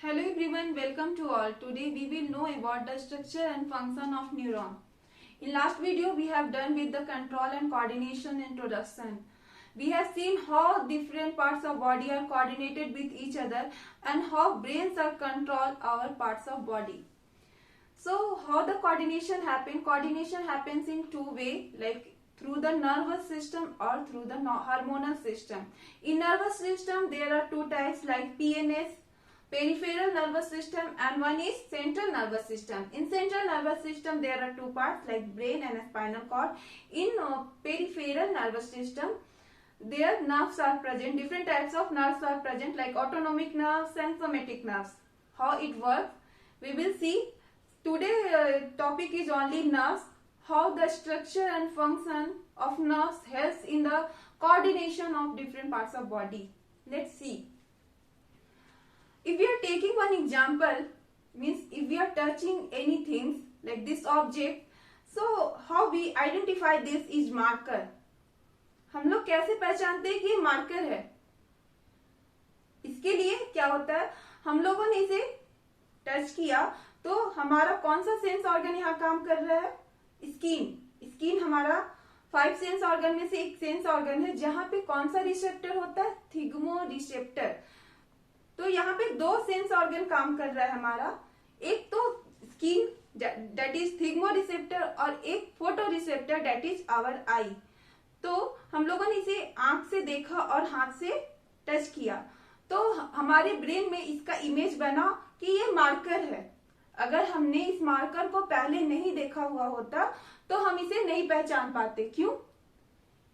Hello everyone, welcome to all. Today we will know about the structure and function of neuron. In last video we have done with the control and coordination introduction. We have seen how different parts of body are coordinated with each other and how brains are control our parts of body. So how the coordination happens? Coordination happens in two ways, like through the nervous system or through the hormonal system. In nervous system there are two types like PNS, peripheral nervous system, and one is central nervous system. In central nervous system there are two parts like brain and spinal cord. In peripheral nervous system their nerves are present, different types of nerves are present like autonomic nerves and somatic nerves. How it works we will see. Today topic is only nerves, how the structure and function of nerves helps in the coordination of different parts of body. Let's see. If we are taking one example, means if we are touching anything like this object, so how we identify this is marker. हम लोग कैसे पहचानते हैं कि ये marker है? इसके लिए क्या होता है, हम लोगों ने इसे टच किया तो हमारा कौन सा सेंस ऑर्गन यहाँ काम कर रहा है? स्किन हमारा 5 सेंस ऑर्गन में से एक सेंस ऑर्गन है जहां पे कौन सा रिसेप्टर होता है? थिग्मो रिसेप्टर. तो यहाँ पे दो सेंस ऑर्गन काम कर रहा है हमारा, एक तो skin that is thigmo receptor और एक photo receptor that is our eye. तो हम लोगों ने इसे आंख से देखा और हाथ से टच किया तो हमारे ब्रेन में इसका इमेज बना कि ये मार्कर है. अगर हमने इस मार्कर को पहले नहीं देखा हुआ होता तो हम इसे नहीं पहचान पाते. क्यों?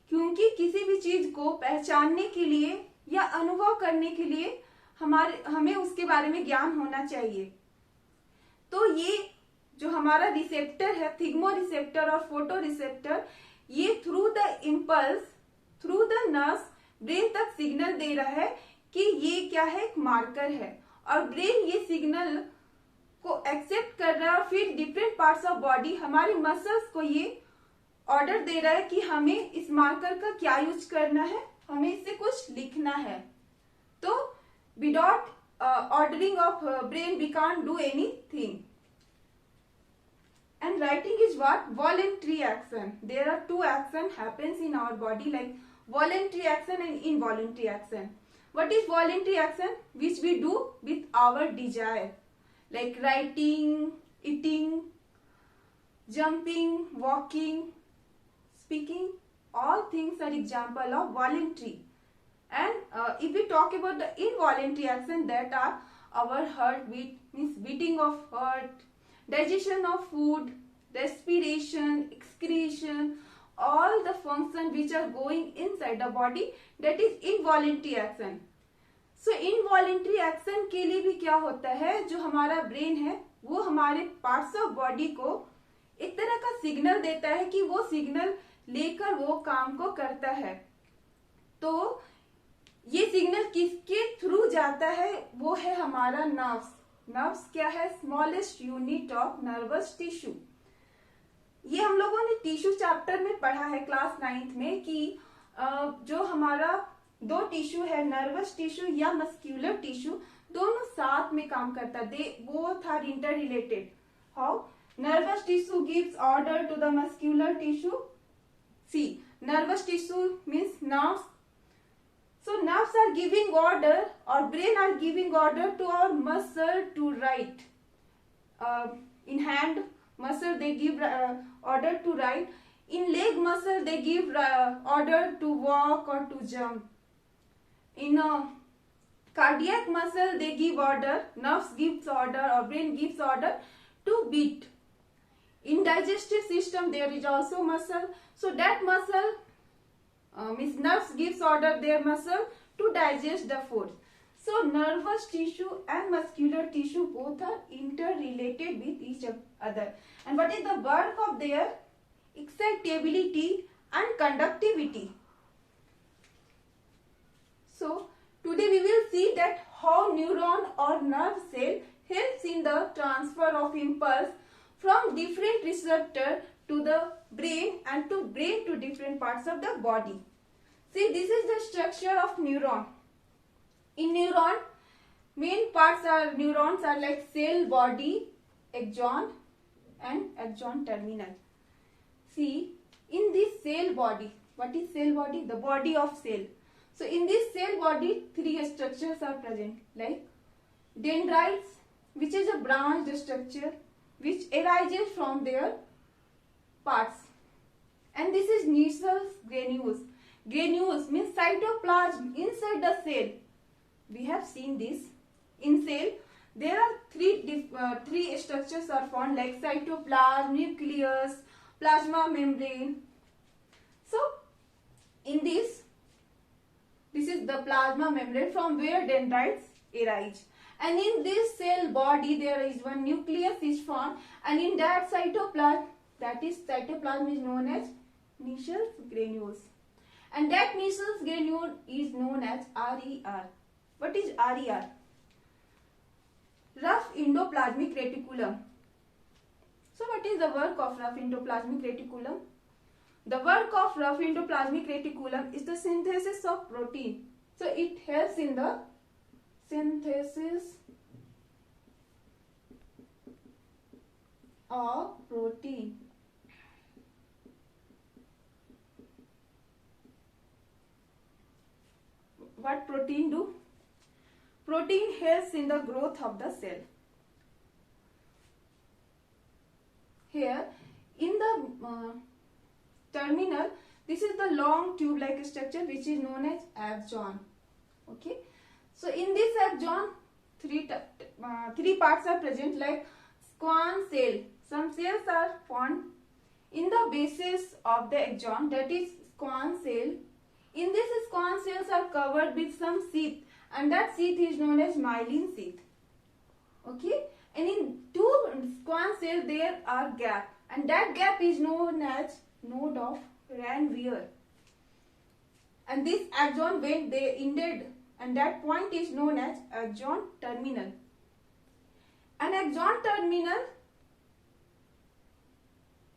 क्योंकि किसी भी चीज को पहचानने के लिए या अनुभव करने के लिए हमें उसके बारे में ज्ञान होना चाहिए. तो ये जो हमारा रिसेप्टर है, थिग्मो रिसेप्टर और फोटो रिसेप्टर, ये through the impulse, through the nerves brain तक सिग्नल दे रहा है कि ये क्या है, एक मार्कर है. और ब्रेन ये सिग्नल को एक्सेप्ट कर रहा है और फिर डिफरेंट पार्ट्स ऑफ बॉडी, हमारे मसल्स को ये ऑर्डर दे रहा है कि हमें इस मार्कर का क्या यूज करना है, हमें इससे कुछ लिखना है. तो without ordering of brain we can't do anything. And writing is what? Voluntary action. There are two action happens in our body like voluntary action and involuntary action. What is voluntary action? Which we do with our desire, like writing, eating, jumping, walking, speaking. All things are example of voluntary. And if we talk about the involuntary action, that are our heartbeat, means beating of heart, digestion of food, respiration, excretion, all the functions which are going inside the body, that is involuntary action. So involuntary action के लिए भी क्या होता है, जो हमारा brain है वो हमारे पार्ट्स ऑफ बॉडी को एक तरह का सिग्नल देता है कि वो सिग्नल लेकर वो काम को करता है. तो ये सिग्नल किसके थ्रू जाता है? वो है हमारा नर्व्स. नर्व्स क्या है? Smallest unit of nervous tissue. ये हम लोगों ने टिश्यू चैप्टर में पढ़ा है क्लास 9th में कि जो हमारा दो टिश्यू है, नर्वस टिश्यू या मस्क्यूलर टिश्यू, दोनों साथ में काम करता है. They both are inter related. How? Nervous tissue gives order to the muscular tissue. See, nervous tissue means nerves. So nerves are giving order or brain are giving order to our muscle to write. In hand muscle they give order to write. In leg muscle they give order to walk or to jump. In cardiac muscle they give order, nerves gives order or brain gives order to beat. In digestive system there is also muscle. So that muscle means nerves gives order their muscle to digest the food. So nervous tissue and muscular tissue both are interrelated with each other. And what is the work of their? Excitability and conductivity. So today we will see that how neuron or nerve cell helps in the transfer of impulse from different receptor to the brain and to brain to different parts of the body. See, this is the structure of neuron. In neuron, main parts are neurons are like cell body, axon and axon terminal. See, in this cell body, what is cell body? The body of cell. So in this cell body, three structures are present, like dendrites, which is a branched structure which arises from their parts, and this is nucleus granules. Granules means cytoplasm inside the cell. We have seen this. In cell, there are three structures are found, like cytoplasm, nucleus, plasma membrane. So, in this is the plasma membrane from where dendrites arise. And in this cell body, there is one nucleus is found, and in that cytoplasm, that is cytoplasm is known as nucleus granules. And that nucleus granule is known as RER. What is RER? Rough endoplasmic reticulum. So what is the work of rough endoplasmic reticulum? The work of rough endoplasmic reticulum is the synthesis of protein. So it helps in the synthesis of protein. What protein do? Protein helps in the growth of the cell. Here in the terminal, this is the long tube-like structure which is known as axon. Okay. So in this axon, three parts are present, like squamous cell. Some cells are found in the basis of the axon, that is squamous cell. In this, squamous cells are covered with some sheath, and that sheath is known as myelin sheath. Okay, and in two squamous cells there are gap, and that gap is known as node of Ranvier. And this axon, when they ended, and that point is known as axon terminal. An axon terminal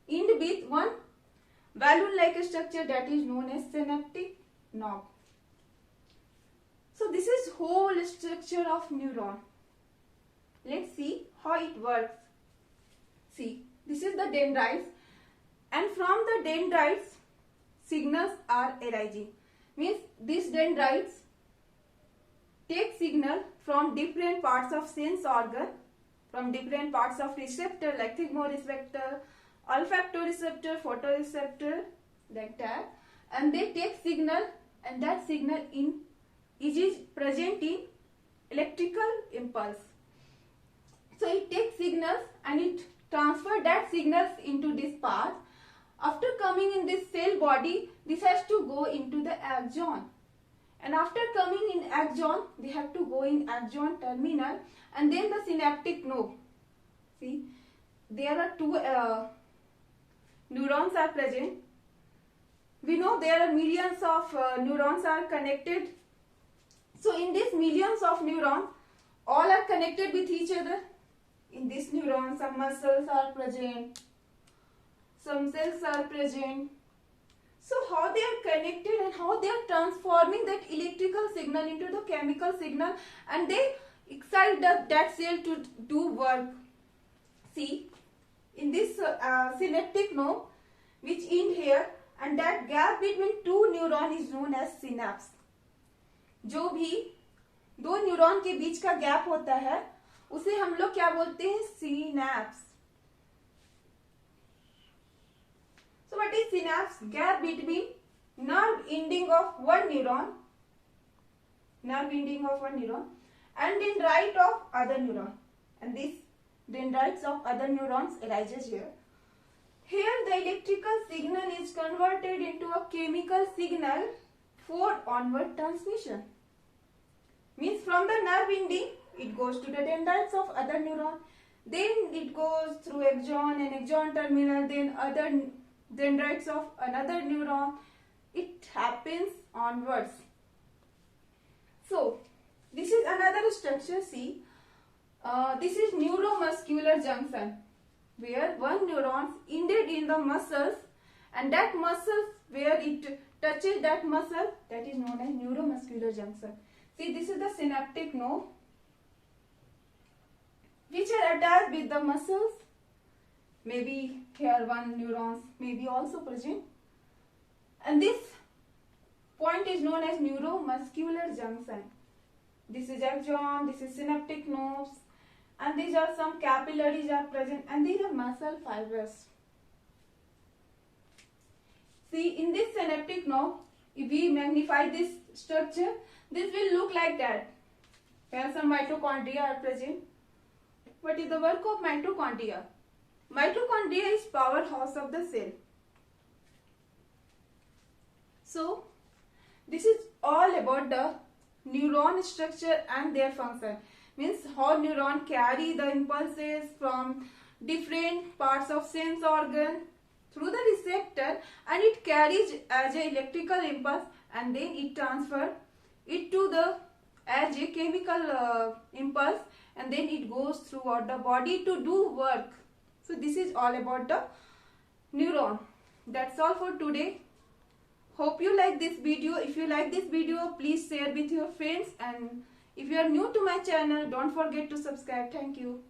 end with one balloon-like structure that is known as synaptic knob. So this is whole structure of neuron. Let's see how it works. See, this is the dendrites, and from the dendrites signals are arising. Means these dendrites take signal from different parts of sense organ, from different parts of receptor like thigmoreceptor, olfactoreceptor, photoreceptor, like that, and they take signal, and that signal is present in electrical impulse. So it takes signals and it transfers that signals into this path. After coming in this cell body, this has to go into the axon. And after coming in axon, they have to go in axon terminal, and then the synaptic knob. See, there are two neurons are present. We know there are millions of neurons are connected. So in these millions of neurons, all are connected with each other. In this neuron, some muscles are present, some cells are present. So how they are connected and how they are transforming that electrical signal into the chemical signal, and they excite that cell to do work. See, in this synaptic knob which end here, and that gap between two neurons is known as synapse. जो भी दो neuron के बीच का gap होता है उसे हम लोग क्या बोलते हैं? synapse. So what is synapse? Gap between nerve ending of one neuron and dendrite of other neuron, and this dendrites of other neurons arises here. Here the electrical signal is converted into a chemical signal for onward transmission. Means from the nerve ending it goes to the dendrites of other neuron, then it goes through axon and axon terminal, then other dendrites of another neuron. It happens onwards. So this is another structure. See, this is neuromuscular junction, where one neuron ended in the muscles, and that muscle where it touches that muscle, that is known as neuromuscular junction. See, this is the synaptic knob, with the muscles. Maybe here one neurons may be also present. And this point is known as neuromuscular junction. This is axon, this is synaptic nerves, and these are some capillaries are present, and these are muscle fibers. See, in this synaptic nerve, if we magnify this structure, this will look like that. Here some mitochondria are present. What is the work of mitochondria? Mitochondria is powerhouse of the cell. So, this is all about the neuron structure and their function. Means how neuron carry the impulses from different parts of sense organ through the receptor, and it carries as a electrical impulse, and then it transfer it to the as a chemical impulse, and then it goes throughout the body to do work. So this is all about the neuron. That's all for today. Hope you like this video. If you like this video, please share with your friends, and if you are new to my channel, don't forget to subscribe. Thank you.